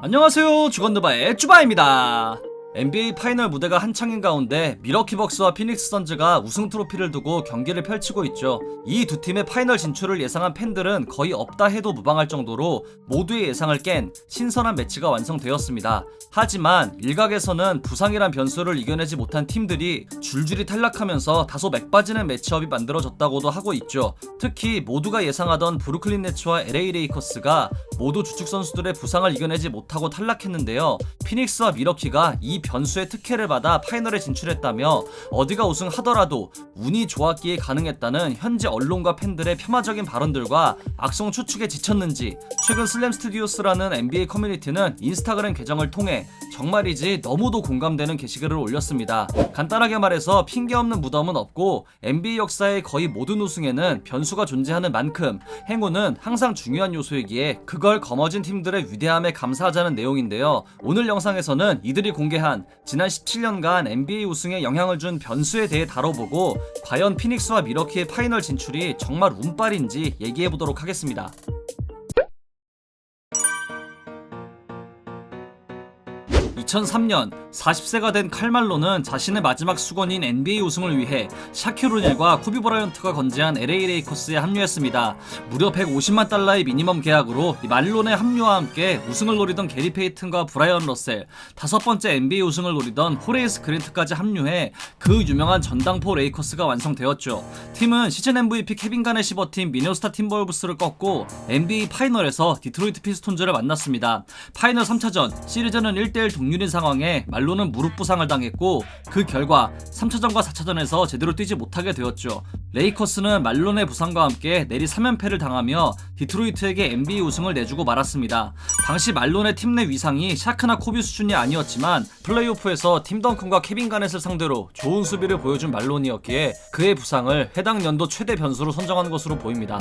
안녕하세요, 주건드바의 쭈바입니다. NBA 파이널 무대가 한창인 가운데 밀워키 벅스와 피닉스 선즈가 우승 트로피를 두고 경기를 펼치고 있죠. 이 두 팀의 파이널 진출을 예상한 팬들은 거의 없다 해도 무방할 정도로 모두의 예상을 깬 신선한 매치가 완성되었습니다. 하지만 일각에서는 부상이란 변수를 이겨내지 못한 팀들이 줄줄이 탈락하면서 다소 맥빠지는 매치업이 만들어졌다고도 하고 있죠. 특히 모두가 예상하던 브루클린 네츠와 LA 레이커스가 모두 주축 선수들의 부상을 이겨내지 못하고 탈락했는데요. 피닉스와 밀워키가 이 변수의 특혜를 받아 파이널에 진출했다며 어디가 우승하더라도 운이 좋았기에 가능했다는 현지 언론과 팬들의 폄하적인 발언들과 악성 추측에 지쳤는지 최근 슬램 스튜디오스라는 NBA 커뮤니티는 인스타그램 계정을 통해 정말이지 너무도 공감되는 게시글을 올렸습니다. 간단하게 말해서 핑계 없는 무덤은 없고 NBA 역사의 거의 모든 우승에는 변수가 존재하는 만큼 행운은 항상 중요한 요소이기에 그걸 거머쥔 팀들의 위대함에 감사하자는 내용인데요. 오늘 영상에서는 이들이 공개한 지난 17년간 NBA 우승에 영향을 준 변수에 대해 다뤄보고 과연 피닉스와 밀워키의 파이널 진출이 정말 운빨인지 얘기해보도록 하겠습니다. 2003년 40세가 된 칼말로는 자신의 마지막 수건인 NBA 우승을 위해 샤킬 오닐과 코비 브라이언트가 건재한 LA 레이커스에 합류했습니다. 무려 150만 달러의 미니멈 계약으로 말론의 합류와 함께 우승을 노리던 게리 페이튼과 브라이언 러셀, 다섯 번째 NBA 우승을 노리던 호레이스 그랜트까지 합류해 그 유명한 전당포 레이커스가 완성되었죠. 팀은 시즌 MVP 케빈 가넷이 버틴 미네소타 팀버울브스를 꺾고 NBA 파이널에서 디트로이트 피스톤즈를 만났습니다. 파이널 3차전 시리즈는 1대1 동률인 상황에 말론은 무릎 부상을 당했고 그 결과 3차전과 4차전에서 제대로 뛰지 못하게 되었죠. 레이커스는 말론의 부상과 함께 내리 3연패를 당하며 디트로이트에게 NBA 우승을 내주고 말았습니다. 당시 말론의 팀 내 위상이 샤크나 코비 수준이 아니었지만 플레이오프에서 팀 덩컨과 케빈 가넷을 상대로 좋은 수비를 보여준 말론이었기에 그의 부상을 해당 연도 최대 변수로 선정한 것으로 보입니다.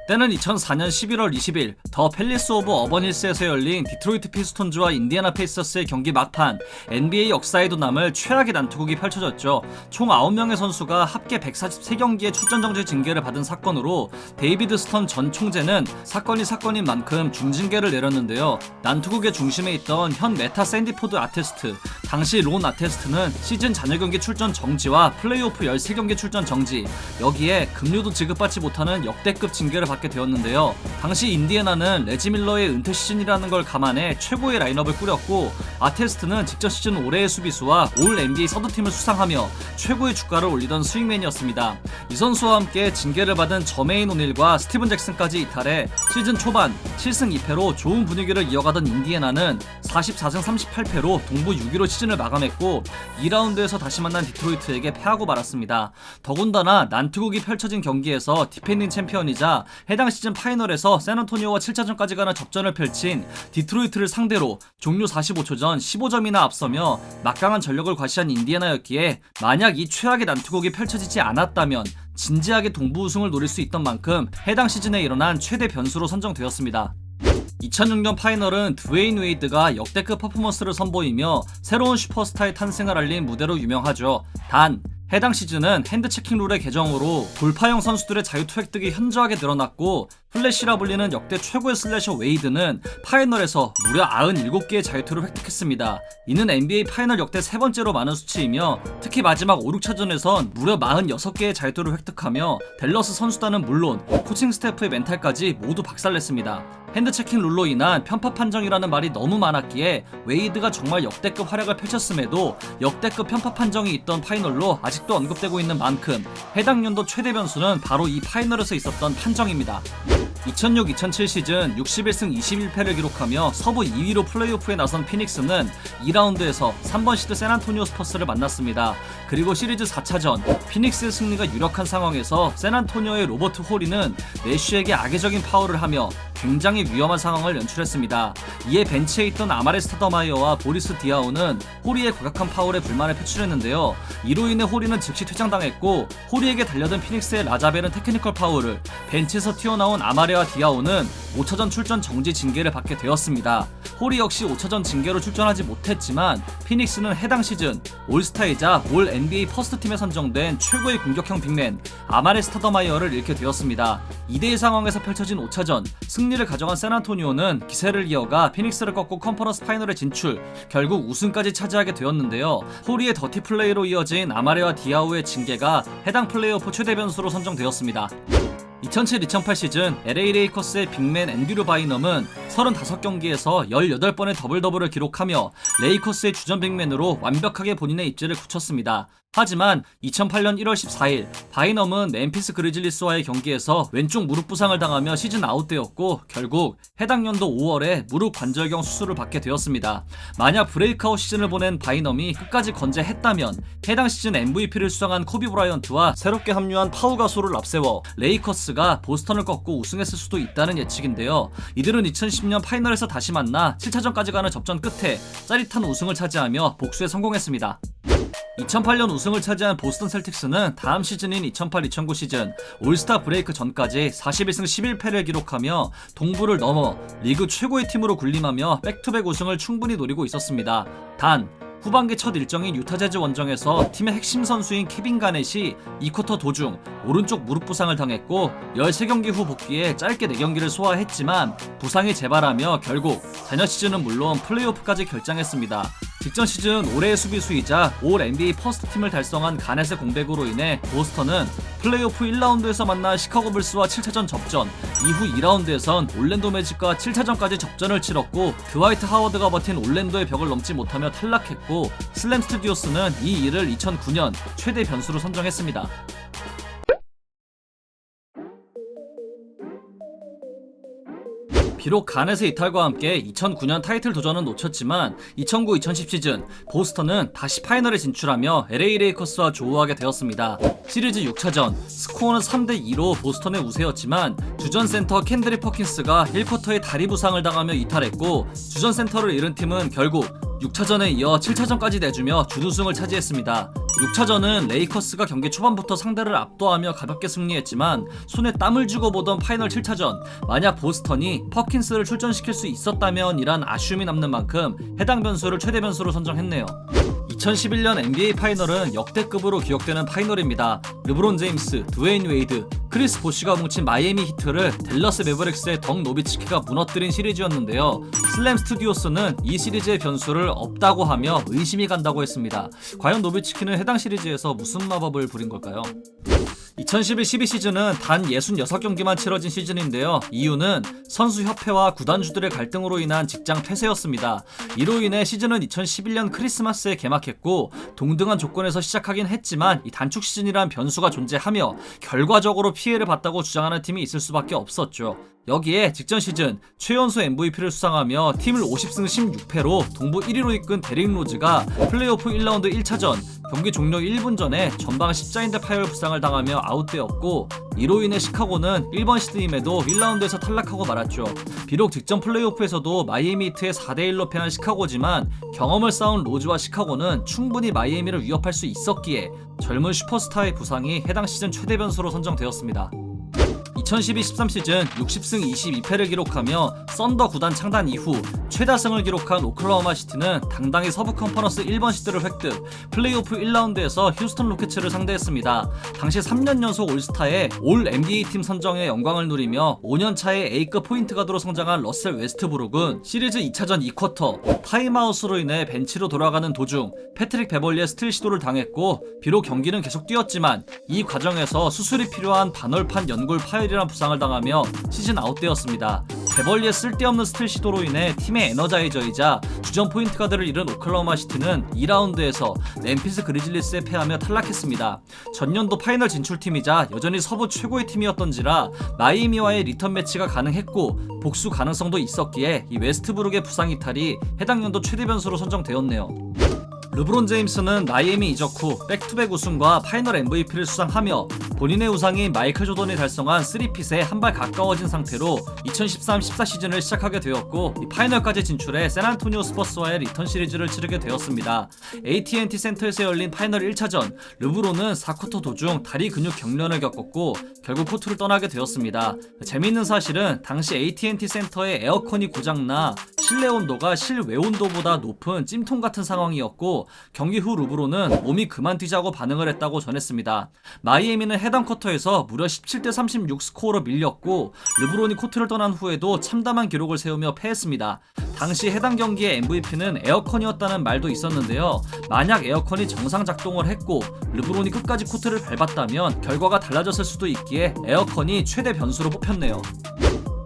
때는 2004년 11월 20일 더 팰리스 오브 어번힐스에서 열린 디트로이트 피스톤즈와 인디애나 페이서스의 경기 막판, NBA 역사에도 남을 최악의 난투극이 펼쳐졌죠. 총 9명의 선수가 합계 143경기의 출전 정지 징계를 받은 사건으로 데이비드 스턴 전 총재는 사건이 사건인 만큼 중징계를 내렸는데요. 난투극의 중심에 있던 현 메타 샌디포드 아테스트, 당시 론 아테스트는 시즌 잔여 경기 출전 정지와 플레이오프 13경기 출전 정지, 여기에 급료도 지급받지 못하는 역대급 징계를 받게 되었는데요. 당시 인디애나는 레지 밀러의 은퇴 시즌이라는 걸 감안해 최고의 라인업을 꾸렸고 아테스트는 직전 시즌 올해의 수비수와 올 NBA 서드팀을 수상하며 최고의 주가를 올리던 스윙맨이었습니다. 이 선수와 함께 징계를 받은 저메인 오닐과 스티븐 잭슨까지 이탈해 시즌 초반 7승 2패로 좋은 분위기를 이어가던 인디애나는 44승 38패로 동부 6위로 시즌을 마감했고 2라운드에서 다시 만난 디트로이트에게 패하고 말았습니다. 더군다나 난투극이 펼쳐진 경기에서 디펜딩 챔피언이자 해당 시즌 파이널에서 샌안토니오와 7차전까지 가는 접전을 펼친 디트로이트를 상대로 종료 45초 전 15점이나 앞서며 막강한 전력을 과시한 인디애나였기에 만약 이 최악의 난투극이 펼쳐지지 않았다면 진지하게 동부 우승을 노릴 수 있던 만큼 해당 시즌에 일어난 최대 변수로 선정되었습니다. 2006년 파이널은 드웨인 웨이드가 역대급 퍼포먼스를 선보이며 새로운 슈퍼스타의 탄생을 알린 무대로 유명하죠. 단 해당 시즌은 핸드 체킹 룰의 개정으로 돌파형 선수들의 자유투 획득이 현저하게 늘어났고 플래시라 불리는 역대 최고의 슬래셔 웨이드는 파이널에서 무려 97개의 자유투를 획득했습니다. 이는 NBA 파이널 역대 세 번째로 많은 수치이며 특히 마지막 5, 6차전에선 무려 46개의 자유투를 획득하며 댈러스 선수단은 물론 코칭 스태프의 멘탈까지 모두 박살냈습니다. 핸드 체킹 룰로 인한 편파 판정이라는 말이 너무 많았기에 웨이드가 정말 역대급 활약을 펼쳤음에도 역대급 편파 판정이 있던 파이널로 아직도 언급되고 있는 만큼 해당 연도 최대 변수는 바로 이 파이널에서 있었던 판정입니다. 2006-2007 시즌 61승 21패를 기록하며 서부 2위로 플레이오프에 나선 피닉스는 2라운드에서 3번 시드 샌안토니오 스퍼스를 만났습니다. 그리고 시리즈 4차전 피닉스의 승리가 유력한 상황에서 샌안토니오의 로버트 호리는 내쉬에게 악의적인 파울을 하며 굉장히 위험한 상황을 연출했습니다. 이에 벤치에 있던 아마레 스타더마이어와 보리스 디아오는 호리의 과격한 파울에 불만을 표출했는데요. 이로 인해 호리는 즉시 퇴장당했고 호리에게 달려든 피닉스의 라자벨은 테크니컬 파울을, 벤치에서 튀어나온 아마레와 디아오는 5차전 출전 정지 징계를 받게 되었습니다. 호리 역시 5차전 징계로 출전하지 못했지만 피닉스는 해당 시즌 올스타이자 올 NBA 퍼스트팀에 선정된 최고의 공격형 빅맨 아마레 스타더마이어를 잃게 되었습니다. 2대1 상황에서 펼쳐진 5차전 승리 승리를 가져간 샌안토니오는 기세를 이어가 피닉스를 꺾고 컨퍼런스 파이널에 진출, 결국 우승까지 차지하게 되었는데요. 호리의 더티 플레이로 이어진 아마레와 디아우의 징계가 해당 플레이오프 최대 변수로 선정되었습니다. 2007-2008 시즌 LA 레이커스의 빅맨 앤드류 바이넘은 35경기에서 18번의 더블더블을 기록하며 레이커스의 주전 빅맨으로 완벽하게 본인의 입지를 굳혔습니다. 하지만 2008년 1월 14일 바이넘은 멤피스 그리즐리스와의 경기에서 왼쪽 무릎 부상을 당하며 시즌 아웃되었고 결국 해당 연도 5월에 무릎 관절경 수술을 받게 되었습니다. 만약 브레이크아웃 시즌을 보낸 바이넘이 끝까지 건재했다면 해당 시즌 MVP를 수상한 코비 브라이언트와 새롭게 합류한 파우 가솔을 앞세워 레이커스가 보스턴을 꺾고 우승했을 수도 있다는 예측인데요. 이들은 2010년 파이널에서 다시 만나 7차전까지 가는 접전 끝에 짜릿한 우승을 차지하며 복수에 성공했습니다. 2008년 우승을 차지한 보스턴 셀틱스는 다음 시즌인 2008-2009 시즌 올스타 브레이크 전까지 41승 11패를 기록하며 동부를 넘어 리그 최고의 팀으로 군림하며 백투백 우승을 충분히 노리고 있었습니다. 단 후반기 첫 일정인 유타 재즈 원정에서 팀의 핵심 선수인 케빈 가넷이 2쿼터 도중 오른쪽 무릎 부상을 당했고 13경기 후 복귀에 짧게 4경기를 소화했지만 부상이 재발하며 결국 자녀 시즌은 물론 플레이오프까지 결장했습니다. 직전 시즌 올해의 수비수이자 올 NBA 퍼스트 팀을 달성한 가넷의 공백으로 인해 보스턴은 플레이오프 1라운드에서 만난 시카고 불스와 7차전 접전, 이후 2라운드에선 올랜도 매직과 7차전까지 접전을 치렀고 드와이트 하워드가 버틴 올랜도의 벽을 넘지 못하며 탈락했고 슬램 스튜디오스는 이 일을 2009년 최대 변수로 선정했습니다. 비록 가넷의 이탈과 함께 2009년 타이틀 도전은 놓쳤지만 2009-2010 시즌 보스턴은 다시 파이널에 진출하며 LA 레이커스와 조우하게 되었습니다. 시리즈 6차전 스코어는 3대2로 보스턴의 우세였지만 주전 센터 캔드릭 퍼킨스가 1쿼터에 다리 부상을 당하며 이탈했고 주전 센터를 잃은 팀은 결국 6차전에 이어 7차전까지 내주며 준우승을 차지했습니다. 6차전은 레이커스가 경기 초반부터 상대를 압도하며 가볍게 승리했지만 손에 땀을 쥐고 보던 파이널 7차전, 만약 보스턴이 퍼킨스를 출전시킬 수 있었다면 이란 아쉬움이 남는 만큼 해당 변수를 최대 변수로 선정했네요. 2011년 NBA 파이널은 역대급으로 기억되는 파이널입니다. 르브론 제임스, 드웨인 웨이드, 크리스 보쉬가 뭉친 마이애미 히트를 댈러스 매버릭스의 덩 노비츠키가 무너뜨린 시리즈였는데요. 슬램 스튜디오스는 이 시리즈의 변수를 없다고 하며 의심이 간다고 했습니다. 과연 노비츠키는 해당 시리즈에서 무슨 마법을 부린 걸까요? 2011-12 시즌은 단 66경기만 치러진 시즌인데요. 이유는 선수협회와 구단주들의 갈등으로 인한 직장 폐쇄였습니다. 이로 인해 시즌은 2011년 크리스마스에 개막했고 동등한 조건에서 시작하긴 했지만 이 단축 시즌이란 변수가 존재하며 결과적으로 피해를 봤다고 주장하는 팀이 있을 수밖에 없었죠. 여기에 직전 시즌 최연소 MVP를 수상하며 팀을 50승 16패로 동부 1위로 이끈 데릭 로즈가 플레이오프 1라운드 1차전 경기 종료 1분 전에 전방 십자인대 파열 부상을 당하며 아웃되었고 이로 인해 시카고는 1번 시드임에도 1라운드에서 탈락하고 말았죠. 비록 직전 플레이오프에서도 마이애미 히트에 4대1로 패한 시카고지만 경험을 쌓은 로즈와 시카고는 충분히 마이애미를 위협할 수 있었기에 젊은 슈퍼스타의 부상이 해당 시즌 최대 변수로 선정되었습니다. 2012-13 시즌 60승 22패를 기록하며 썬더 구단 창단 이후 최다승을 기록한 오클라호마 시티는 당당히 서부 컨퍼런스 1번 시드를 획득, 플레이오프 1라운드에서 휴스턴 로켓츠를 상대했습니다. 당시 3년 연속 올스타에 올 NBA 팀 선정의 영광을 누리며 5년차의 A급 포인트 가드로 성장한 러셀 웨스트브룩은 시리즈 2차전 2쿼터 타임아웃으로 인해 벤치로 돌아가는 도중 패트릭 베벌리의 스틸 시도를 당했고 비록 경기는 계속 뛰었지만 이 과정에서 수술이 필요한 반월판 연골 파열이란 부상을 당하며 시즌 아웃되었습니다. 베벌리의 쓸데없는 스틸 시도로 인해 팀의 에너자이저이자 주전 포인트 가드를 잃은 오클라호마 시티는 2라운드에서 멤피스 그리즐리스에 패하며 탈락했습니다. 전년도 파이널 진출팀이자 여전히 서부 최고의 팀이었던지라 마이애미와의 리턴 매치가 가능했고 복수 가능성도 있었기에 이 웨스트브룩의 부상 이탈이 해당 연도 최대 변수로 선정되었네요. 르브론 제임스는 마이애미 이적 후 백투백 우승과 파이널 MVP를 수상하며 본인의 우상인 마이클 조던이 달성한 3핏에 한 발 가까워진 상태로 2013-14 시즌을 시작하게 되었고 이 파이널까지 진출해 샌안토니오 스퍼스와의 리턴 시리즈를 치르게 되었습니다. AT&T 센터에서 열린 파이널 1차전, 르브론은 4쿼터 도중 다리 근육 경련을 겪었고 결국 코트를 떠나게 되었습니다. 재미있는 사실은 당시 AT&T 센터의 에어컨이 고장나 실내 온도가 실외 온도보다 높은 찜통 같은 상황이었고 경기 후 르브론은 몸이 그만 뛰자고 반응을 했다고 전했습니다. 마이애미는 해당 쿼터에서 무려 17대 36 스코어로 밀렸고 르브론이 코트를 떠난 후에도 참담한 기록을 세우며 패했습니다. 당시 해당 경기의 MVP는 에어컨이었다는 말도 있었는데요. 만약 에어컨이 정상 작동을 했고 르브론이 끝까지 코트를 밟았다면 결과가 달라졌을 수도 있기에 에어컨이 최대 변수로 뽑혔네요.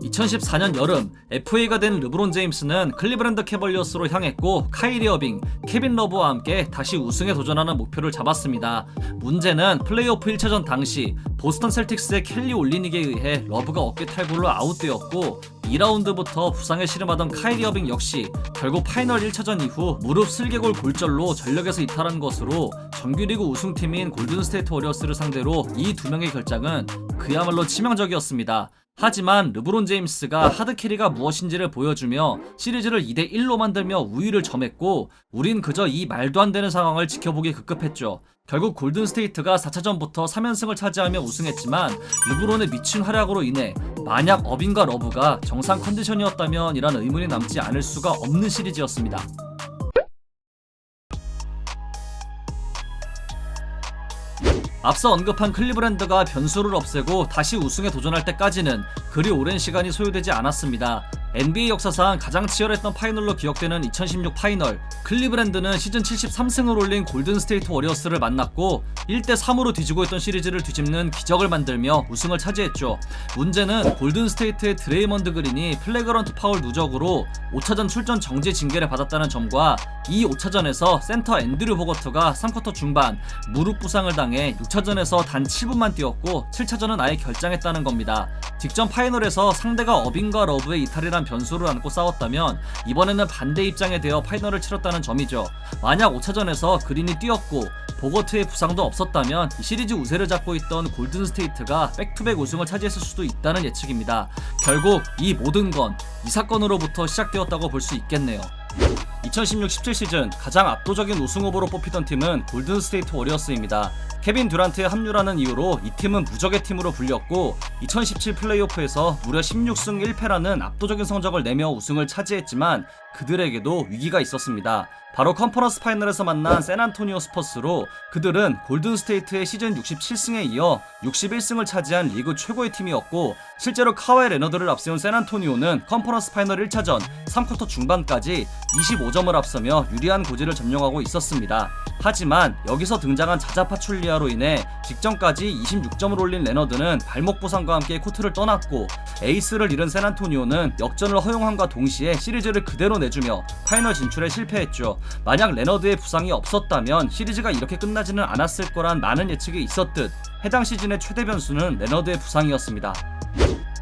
2014년 여름 FA가 된 르브론 제임스는 클리브랜드 캐벌리어스로 향했고 카이리 어빙, 케빈 러브와 함께 다시 우승에 도전하는 목표를 잡았습니다. 문제는 플레이오프 1차전 당시 보스턴 셀틱스의 켈리 올리닉에 의해 러브가 어깨 탈골로 아웃되었고 2라운드부터 부상에 시름하던 카이리 어빙 역시 결국 파이널 1차전 이후 무릎 슬개골 골절로 전력에서 이탈한 것으로 정규리그 우승팀인 골든스테이트 워리어스를 상대로 이 두 명의 결장은 그야말로 치명적이었습니다. 하지만 르브론 제임스가 하드캐리가 무엇인지를 보여주며 시리즈를 2대1로 만들며 우위를 점했고 우린 그저 이 말도 안 되는 상황을 지켜보기 급급했죠. 결국 골든스테이트가 4차전부터 3연승을 차지하며 우승했지만 르브론의 미친 활약으로 인해 만약 어빙과 러브가 정상 컨디션이었다면 이란 의문이 남지 않을 수가 없는 시리즈였습니다. 앞서 언급한 클리브랜드가 변수를 없애고 다시 우승에 도전할 때까지는 그리 오랜 시간이 소요되지 않았습니다. NBA 역사상 가장 치열했던 파이널로 기억되는 2016 파이널, 클리브랜드는 시즌 73승을 올린 골든스테이트 워리어스를 만났고 1대3으로 뒤지고 있던 시리즈를 뒤집는 기적을 만들며 우승을 차지했죠. 문제는 골든스테이트의 드레이먼드 그린이 플래그런트 파울 누적으로 5차전 출전 정지 징계를 받았다는 점과 이 5차전에서 센터 앤드류 보거트가 3쿼터 중반 무릎 부상을 당해 6차전에서 단 7분만 뛰었고 7차전은 아예 결장했다는 겁니다. 직전 파이널에서 상대가 어빙과 러브의 이탈이란 변수를 안고 싸웠다면 이번에는 반대 입장에 되어 파이널을 치렀다는 점이죠. 만약 5차전에서 그린이 뛰었고 보거트의 부상도 없었다면 이 시리즈 우세를 잡고 있던 골든스테이트가 백투백 우승을 차지했을 수도 있다는 예측입니다. 결국 이 모든 건 이 사건으로부터 시작되었다고 볼 수 있겠네요. 2016-17 시즌 가장 압도적인 우승 후보로 뽑히던 팀은 골든스테이트 워리어스입니다. 케빈 듀란트의 합류라는 이유로 이 팀은 무적의 팀으로 불렸고 2017 플레이오프에서 무려 16승 1패라는 압도적인 성적을 내며 우승을 차지했지만 그들에게도 위기가 있었습니다. 바로 컨퍼런스 파이널에서 만난 샌안토니오 스퍼스로 그들은 골든스테이트의 시즌 67승에 이어 61승을 차지한 리그 최고의 팀이었고 실제로 카와이 레너드를 앞세운 샌안토니오는 컨퍼런스 파이널 1차전 3쿼터 중반까지 25점을 앞서며 유리한 고지를 점령하고 있었습니다. 하지만 여기서 등장한 자자파출리아로 인해 직전까지 26점을 올린 레너드는 발목 부상과 함께 코트를 떠났고 에이스를 잃은 샌안토니오는 역전을 허용함과 동시에 시리즈를 그대로 내주며 파이널 진출에 실패했죠. 만약 레너드의 부상이 없었다면 시리즈가 이렇게 끝나지는 않았을 거란 많은 예측이 있었듯 해당 시즌의 최대 변수는 레너드의 부상이었습니다.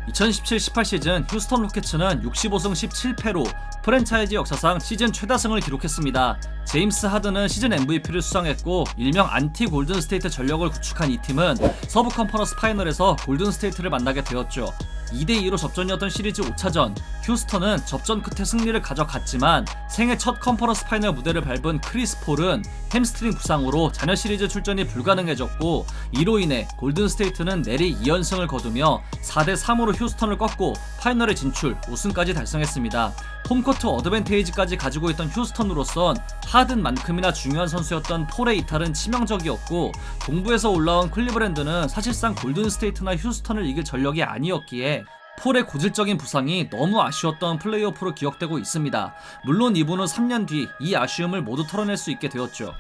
2017-18 시즌 휴스턴 로켓츠는 65승 17패로 프랜차이즈 역사상 시즌 최다승을 기록했습니다. 제임스 하든은 시즌 MVP를 수상했고 일명 안티 골든스테이트 전력을 구축한 이 팀은 서부 컨퍼런스 파이널에서 골든스테이트를 만나게 되었죠. 2대2로 접전이었던 시리즈 5차전, 휴스턴은 접전 끝에 승리를 가져갔지만 생애 첫 컨퍼런스 파이널 무대를 밟은 크리스 폴은 햄스트링 부상으로 잔여 시리즈 출전이 불가능해졌고 이로 인해 골든스테이트는 내리 2연승을 거두며 4대3으로 휴스턴을 꺾고 파이널에 진출, 우승까지 달성했습니다. 홈코트 어드밴테이지까지 가지고 있던 휴스턴으로선 하든만큼이나 중요한 선수였던 폴의 이탈은 치명적이었고 동부에서 올라온 클리브랜드는 사실상 골든스테이트나 휴스턴을 이길 전력이 아니었기에 폴의 고질적인 부상이 너무 아쉬웠던 플레이오프로 기억되고 있습니다. 물론 이분은 3년 뒤 이 아쉬움을 모두 털어낼 수 있게 되었죠.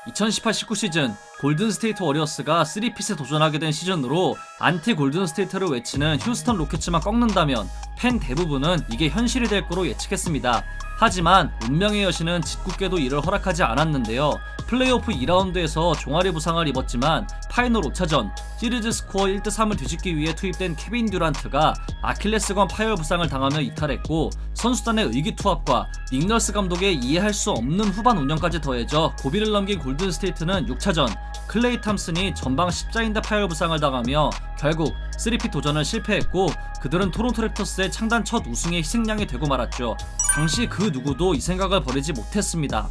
2018-19 시즌 골든스테이트 워리어스가 3핏에 도전하게 된 시즌으로 안티 골든스테이트를 외치는 휴스턴 로켓츠만 꺾는다면 팬 대부분은 이게 현실이 될 거로 예측했습니다. 하지만 운명의 여신은 짓궂게도 이를 허락하지 않았는데요. 플레이오프 2라운드에서 종아리 부상을 입었지만 파이널 5차전 시리즈 스코어 1대3을 뒤집기 위해 투입된 케빈 듀란트가 아킬레스건 파열 부상을 당하며 이탈했고 선수단의 의기투합과 닉 널스 감독의 이해할 수 없는 후반 운영까지 더해져 고비를 넘긴 골든스테이트는 6차전 클레이 탐슨이 전방 십자인대 파열 부상을 당하며 결국 3핏 도전을 실패했고 그들은 토론토 랩터스의 창단 첫 우승의 희생양이 되고 말았죠. 당시 그 누구도 이 생각을 버리지 못했습니다.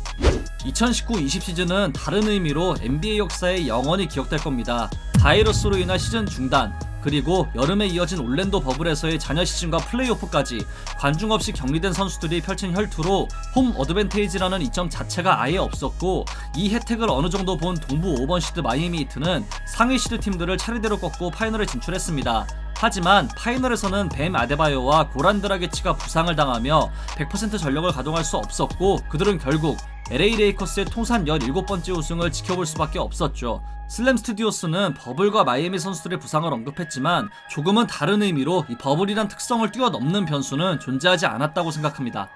2019-20 시즌은 다른 의미로 NBA 역사에 영원히 기억될 겁니다. 바이러스로 인한 시즌 중단, 그리고 여름에 이어진 올랜도 버블에서의 잔여 시즌과 플레이오프까지 관중 없이 격리된 선수들이 펼친 혈투로 홈 어드밴테이지라는 이점 자체가 아예 없었고, 이 혜택을 어느 정도 본 동부 5번 시드 마이애미 히트는 상위 시드 팀들을 차례대로 꺾고 파이널에 진출했습니다. 하지만 파이널에서는 뱀 아데바요와 고란 드라게치가 부상을 당하며 100% 전력을 가동할 수 없었고, 그들은 결국 LA 레이커스의 통산 17번째 우승을 지켜볼 수밖에 없었죠. 슬램 스튜디오스는 버블과 마이애미 선수들의 부상을 언급했지만 조금은 다른 의미로 이 버블이란 특성을 뛰어넘는 변수는 존재하지 않았다고 생각합니다.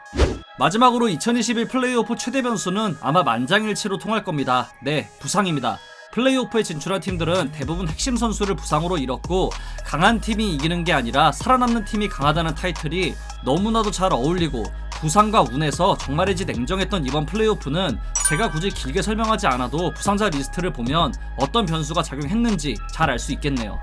마지막으로 2021 플레이오프 최대 변수는 아마 만장일치로 통할 겁니다. 네, 부상입니다. 플레이오프에 진출한 팀들은 대부분 핵심 선수를 부상으로 잃었고, 강한 팀이 이기는 게 아니라 살아남는 팀이 강하다는 타이틀이 너무나도 잘 어울리고 부상과 운에서 정말이지 냉정했던 이번 플레이오프는 제가 굳이 길게 설명하지 않아도 부상자 리스트를 보면 어떤 변수가 작용했는지 잘 알 수 있겠네요.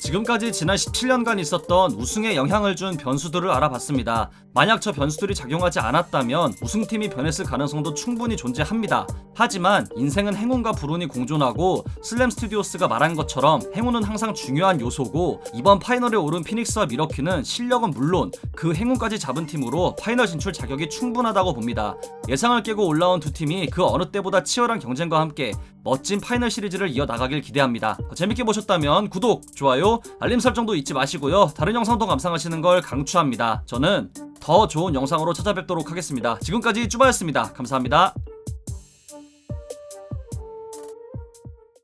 지금까지 지난 17년간 있었던 우승에 영향을 준 변수들을 알아봤습니다. 만약 저 변수들이 작용하지 않았다면 우승팀이 변했을 가능성도 충분히 존재합니다. 하지만 인생은 행운과 불운이 공존하고, 슬램 스튜디오스가 말한 것처럼 행운은 항상 중요한 요소고, 이번 파이널에 오른 피닉스와 미러키는 실력은 물론 그 행운까지 잡은 팀으로 파이널 진출 자격이 충분하다고 봅니다. 예상을 깨고 올라온 두 팀이 그 어느 때보다 치열한 경쟁과 함께 멋진 파이널 시리즈를 이어나가길 기대합니다. 재밌게 보셨다면 구독, 좋아요, 알림 설정도 잊지 마시고요. 다른 영상도 감상하시는 걸 강추합니다. 저는 더 좋은 영상으로 찾아뵙도록 하겠습니다. 지금까지 쭈바였습니다. 감사합니다.